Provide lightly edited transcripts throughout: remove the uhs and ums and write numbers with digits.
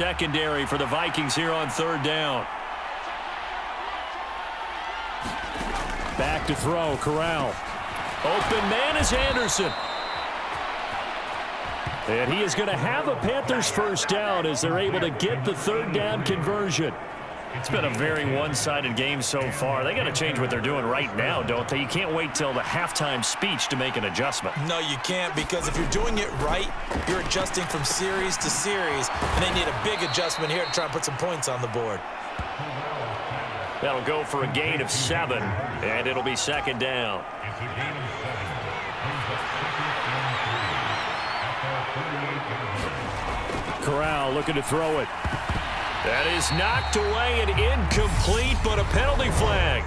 Secondary for the Vikings here on third down. Back to throw, Corral. Open man is Anderson. And he is going to have a Panthers first down as they're able to get the third down conversion. It's been a very one-sided game so far. They got to change what they're doing right now, don't they? You can't wait till the halftime speech to make an adjustment. No, you can't, because if you're doing it right, you're adjusting from series to series, and they need a big adjustment here to try and put some points on the board. That'll go for a gain of 7, and it'll be second down. Corral looking to throw it. That is knocked away and incomplete, but a penalty flag.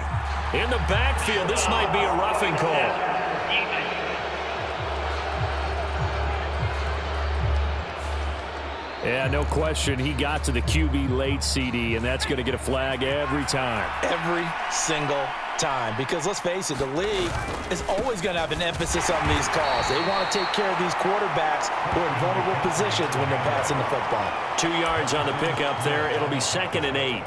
In the backfield, this might be a roughing call. Yeah, no question. He got to the QB late, CD, and that's going to get a flag every time. Every single time. Because let's face it, the league is always going to have an emphasis on these calls. They want to take care of these quarterbacks who are in vulnerable positions when they're passing the football. 2 yards on the pickup there. It'll be 2nd and 8.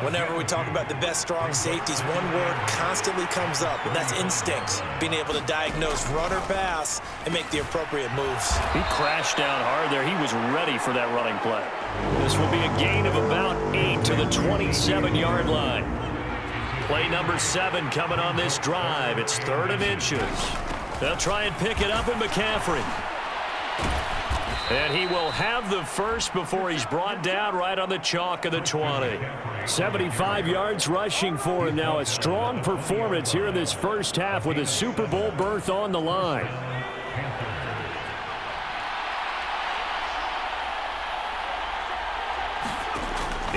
Whenever we talk about the best strong safeties, one word constantly comes up, and that's instincts. Being able to diagnose run or pass and make the appropriate moves. He crashed down hard there. He was ready for that running play. This will be a gain of about 8 to the 27-yard line. Play number 7 coming on this drive. It's 3rd and inches. They'll try and pick it up in McCaffrey. And he will have the first before he's brought down right on the chalk of the 20. 75 yards rushing for him now. A strong performance here in this first half with a Super Bowl berth on the line.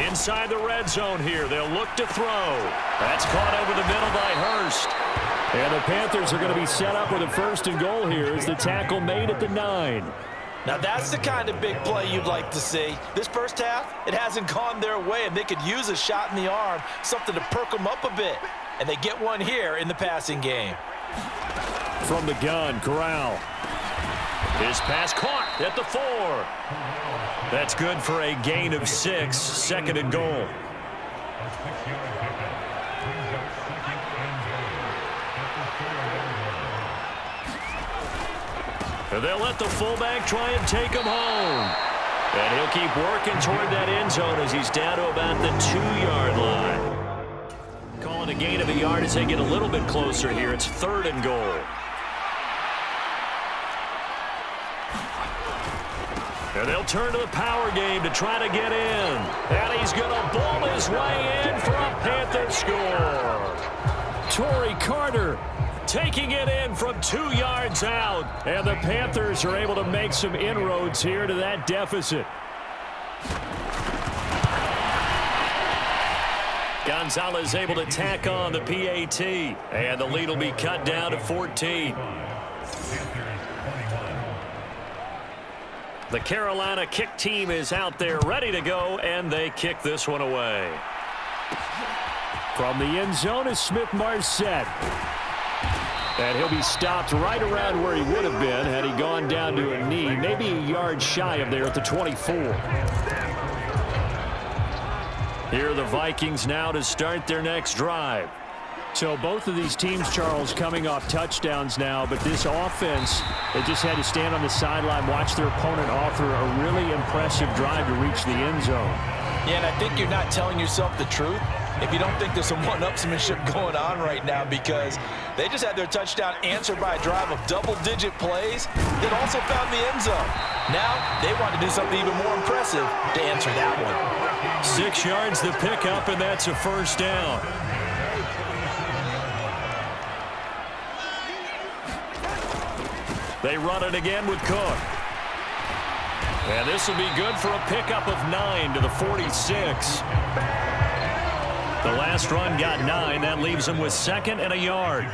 Inside the red zone here. They'll look to throw. That's caught over the middle by Hurst. And the Panthers are going to be set up with a 1st and goal here as the tackle made at the 9. Now that's the kind of big play you'd like to see. This first half, it hasn't gone their way, and they could use a shot in the arm, something to perk them up a bit. And they get one here in the passing game. From the gun, Corral. His pass caught at the 4. That's good for a gain of 6, 2nd and goal. And they'll let the fullback try and take him home. And he'll keep working toward that end zone as he's down to about the 2-yard line. Calling a gain of a yard as they get a little bit closer here. It's 3rd and goal. And they'll turn to the power game to try to get in. And he's going to ball his way in for a Panther score. Torrey Carter taking it in from 2 yards out. And the Panthers are able to make some inroads here to that deficit. Gonzalez able to tack on the PAT. And the lead will be cut down to 14. The Carolina kick team is out there ready to go, and they kick this one away. From the end zone is Smith-Marset. And he'll be stopped right around where he would have been had he gone down to a knee, maybe a yard shy of there at the 24. Here are the Vikings now to start their next drive. So both of these teams, Charles, coming off touchdowns now, but this offense, they just had to stand on the sideline, watch their opponent offer a really impressive drive to reach the end zone. Yeah, and I think you're not telling yourself the truth if you don't think there's some one-upsmanship going on right now, because they just had their touchdown answered by a drive of double-digit plays that also found the end zone. Now they want to do something even more impressive to answer that one. 6 yards the pickup, and that's a first down. They run it again with Cook. And this will be good for a pickup of 9 to the 46. The last run got 9. That leaves him with 2nd and a yard.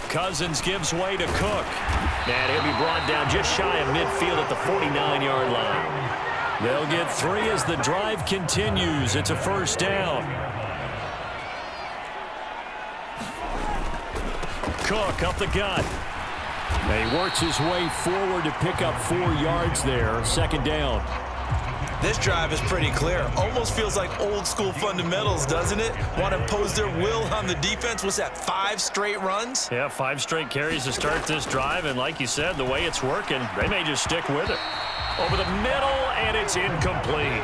Cousins gives way to Cook. And he'll be brought down just shy of midfield at the 49-yard line. They'll get 3 as the drive continues. It's a first down. Cook up the gut. He works his way forward to pick up 4 yards there. Second down. This drive is pretty clear. Almost feels like old school fundamentals, doesn't it? Want to impose their will on the defense. What's that, 5 straight runs? Yeah, 5 straight carries to start this drive. And like you said, the way it's working, they may just stick with it. Over the middle, and it's incomplete.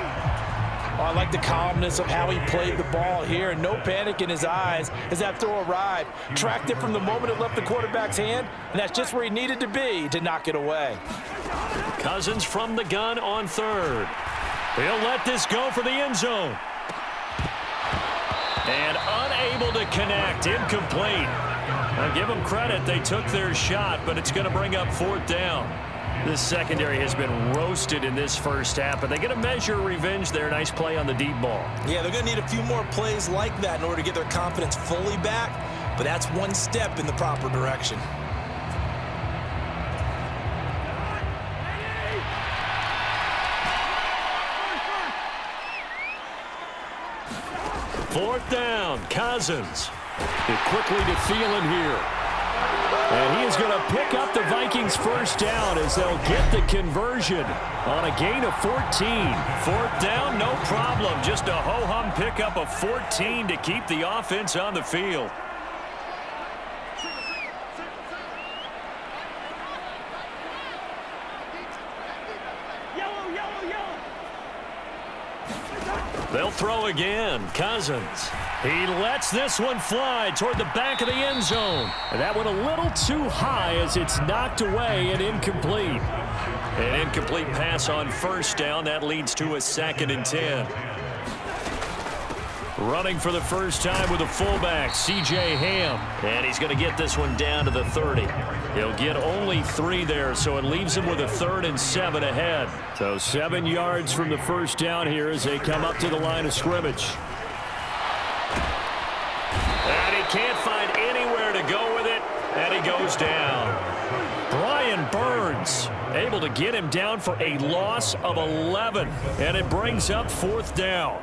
Oh, I like the calmness of how he played the ball here. No panic in his eyes as that throw arrived. Tracked it from the moment it left the quarterback's hand, and that's just where he needed to be to knock it away. Cousins from the gun on third. He'll let this go for the end zone. And unable to connect. Incomplete. Now give them credit. They took their shot, but it's going to bring up 4th down. This secondary has been roasted in this first half, but they get a measure of revenge there. Nice play on the deep ball. Yeah, they're going to need a few more plays like that in order to get their confidence fully back, but that's one step in the proper direction. Fourth down, Cousins. Quickly to Thielen here. And he is going to pick up the Vikings' first down as they'll get the conversion on a gain of 14. 4th down, no problem. Just a ho-hum pickup of 14 to keep the offense on the field. They'll throw again. Cousins. He lets this one fly toward the back of the end zone. And that one a little too high as it's knocked away and incomplete. An incomplete pass on first down. That leads to a 2nd and 10. Running for the first time with a fullback, C.J. Ham. And he's going to get this one down to the 30. He'll get only 3 there, so it leaves him with a 3rd and 7 ahead. So 7 yards from the first down here as they come up to the line of scrimmage. And he can't find anywhere to go with it, and he goes down. Brian Burns able to get him down for a loss of 11, and it brings up 4th down.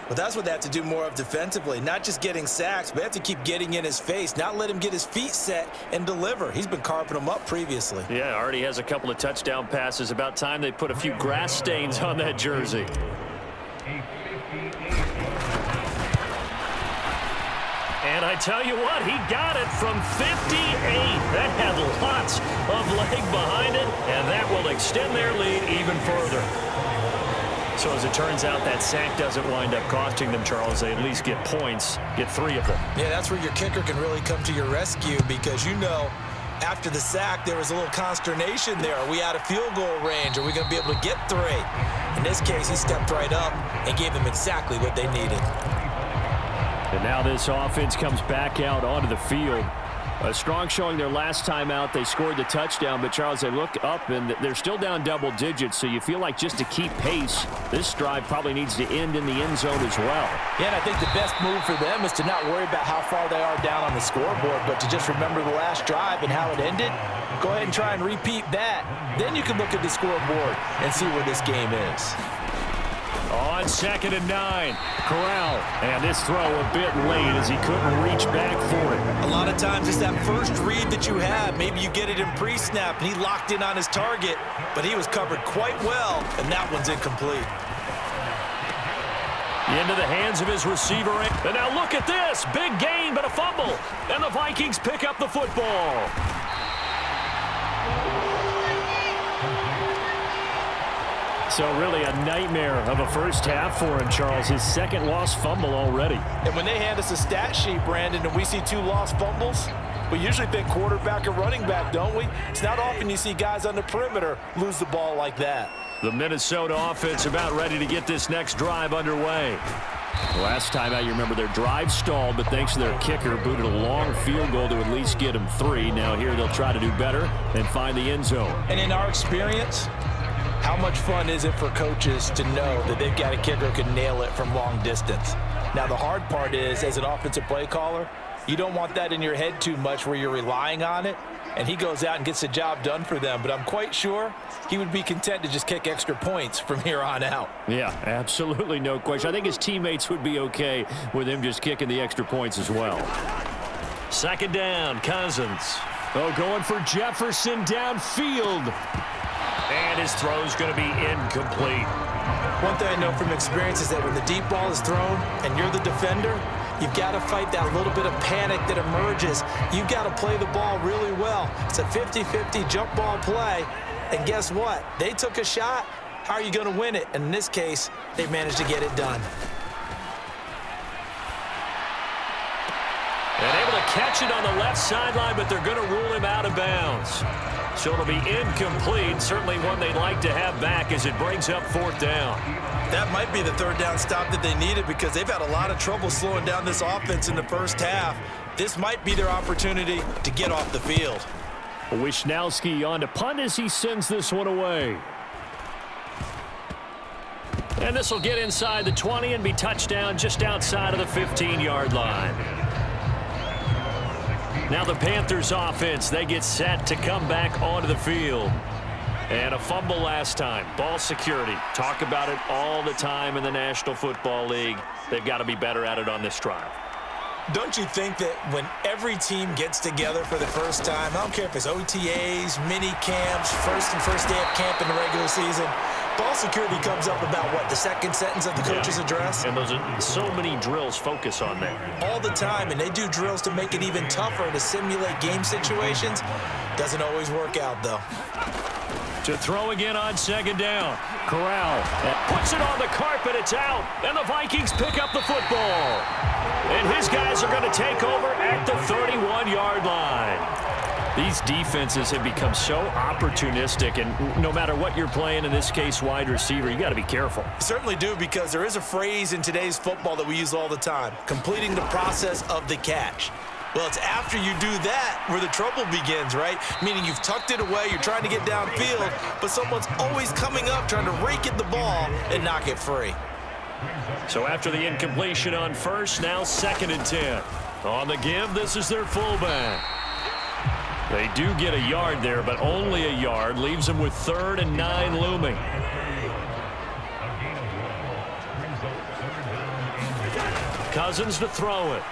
Well, that's what they have to do more of defensively, not just getting sacks, but they have to keep getting in his face, not let him get his feet set and deliver. He's been carping them up previously. Yeah, already has a couple of touchdown passes. About time they put a few grass stains on that jersey. And I tell you what, he got it from 58. That had lots of leg behind it, and that will extend their lead even further. So as it turns out, that sack doesn't wind up costing them, Charles. They at least get points, get 3 of them. Yeah, that's where your kicker can really come to your rescue because, you know, after the sack, there was a little consternation there. Are we out of field goal range? Are we going to be able to get 3? In this case, he stepped right up and gave them exactly what they needed. And now this offense comes back out onto the field. A strong showing their last time out. They scored the touchdown, but Charles, they look up and they're still down double digits, so you feel like just to keep pace, this drive probably needs to end in the end zone as well. Yeah, and I think the best move for them is to not worry about how far they are down on the scoreboard, but to just remember the last drive and how it ended. Go ahead and try and repeat that. Then you can look at the scoreboard and see where this game is. On 2nd and 9, Corral, and this throw a bit late as he couldn't reach back for it. A lot of times it's that first read that you have. Maybe you get it in pre-snap, and he locked in on his target, but he was covered quite well, and that one's incomplete. Into the hands of his receiver. And now look at this. Big gain, but a fumble. And the Vikings pick up the football. So really a nightmare of a first half for him, Charles. His 2nd lost fumble already. And when they hand us a stat sheet, Brandon, and we see 2 lost fumbles, we usually think quarterback or running back, don't we? It's not often you see guys on the perimeter lose the ball like that. The Minnesota offense about ready to get this next drive underway. Last time out, you remember their drive stalled, but thanks to their kicker, booted a long field goal to at least get them 3. Now here they'll try to do better and find the end zone. And in our experience, how much fun is it for coaches to know that they've got a kicker who can nail it from long distance? Now, the hard part is, as an offensive play caller, you don't want that in your head too much where you're relying on it, and he goes out and gets the job done for them. But I'm quite sure he would be content to just kick extra points from here on out. Yeah, absolutely no question. I think his teammates would be okay with him just kicking the extra points as well. 2nd down, Cousins. Oh, going for Jefferson downfield. And his throw's going to be incomplete. One thing I know from experience is that when the deep ball is thrown and you're the defender, you've got to fight that little bit of panic that emerges. You've got to play the ball really well. It's a 50-50 jump ball play. And guess what? They took a shot. How are you going to win it? And in this case, they managed to get it done. And able to catch it on the left sideline, but they're going to rule him out of bounds. So it'll be incomplete. Certainly one they'd like to have back as it brings up 4th down. That might be the 3rd down stop that they needed because they've had a lot of trouble slowing down this offense in the first half. This might be their opportunity to get off the field. Wisnowski on to punt as he sends this one away. And this will get inside the 20 and be touchdown just outside of the 15-yard line. Now the Panthers offense, they get set to come back onto the field. And a fumble last time. Ball security. Talk about it all the time in the National Football League. They've got to be better at it on this drive. Don't you think that when every team gets together for the first time, I don't care if it's OTAs, mini camps, first day of camp in the regular season, ball security comes up about what, the second sentence of the coach's address? And those are so many drills focus on that. All the time, and they do drills to make it even tougher to simulate game situations. Doesn't always work out, though. To throw again on 2nd down. Corral puts it on the carpet. It's out. And the Vikings pick up the football. And his guys are going to take over at the 31-yard line. These defenses have become so opportunistic, and no matter what you're playing, in this case, wide receiver, you got to be careful. You certainly do, because there is a phrase in today's football that we use all the time, completing the process of the catch. Well, it's after you do that where the trouble begins, right? Meaning you've tucked it away, you're trying to get downfield, but someone's always coming up trying to rake at the ball and knock it free. So after the incompletion on 1st, now 2nd and 10. On the give, this is their fullback. They do get a yard there, but only a yard. Leaves them with 3rd and 9 looming. Cousins to throw it.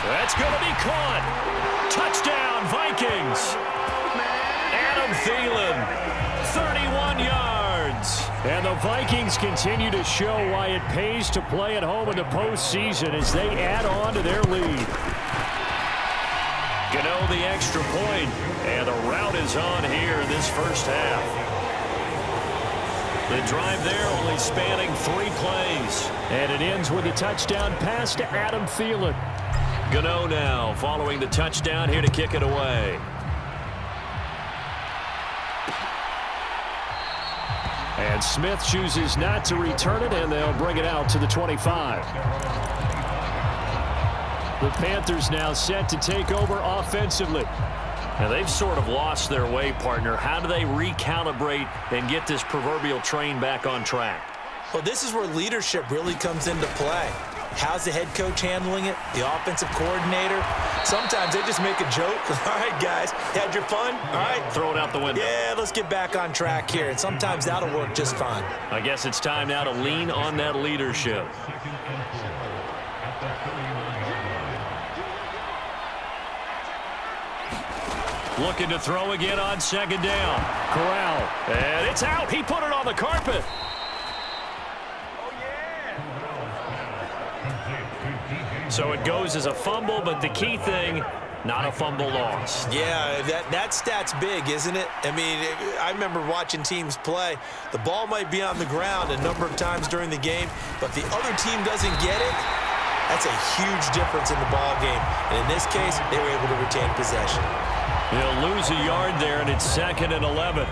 That's going to be caught. Touchdown, Vikings. Adam Thielen, 31 yards. And the Vikings continue to show why it pays to play at home in the postseason as they add on to their lead. Gano the extra point, and the route is on here in this first half. The drive there only spanning 3 plays. And it ends with a touchdown pass to Adam Thielen. Gano now following the touchdown here to kick it away. And Smith chooses not to return it, and they'll bring it out to the 25. The Panthers now set to take over offensively. Now they've sort of lost their way, partner. How do they recalibrate and get this proverbial train back on track? Well, this is where leadership really comes into play. How's the head coach handling it? The offensive coordinator? Sometimes they just make a joke. All right, guys, had your fun? All right. Throw it out the window. Yeah, let's get back on track here. And sometimes that'll work just fine. I guess it's time now to lean on that leadership. Looking to throw again on 2nd down. Corral. And it's out. He put it on the carpet. So it goes as a fumble, but the key thing, not a fumble loss. Yeah, that stat's big, isn't it? I mean, I remember watching teams play. The ball might be on the ground a number of times during the game, but the other team doesn't get it. That's a huge difference in the ball game. And in this case, they were able to retain possession. He'll lose a yard there, and it's 2nd and 11.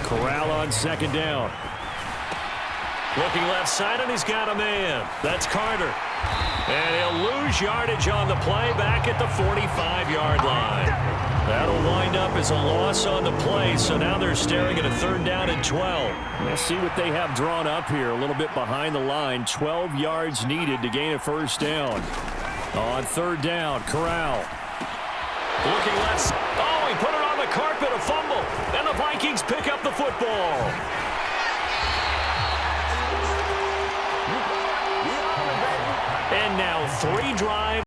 Corral on 2nd down. Looking left side, and he's got a man. That's Carter. And he'll lose yardage on the play back at the 45-yard line. That'll wind up as a loss on the play, so now they're staring at a 3rd down and 12. Let's see what they have drawn up here. A little bit behind the line. 12 yards needed to gain a 1st down. On 3rd down, Corral. Looking left. Oh, he put it on the carpet, a fumble. And the Vikings pick up the football. And now 3 drives.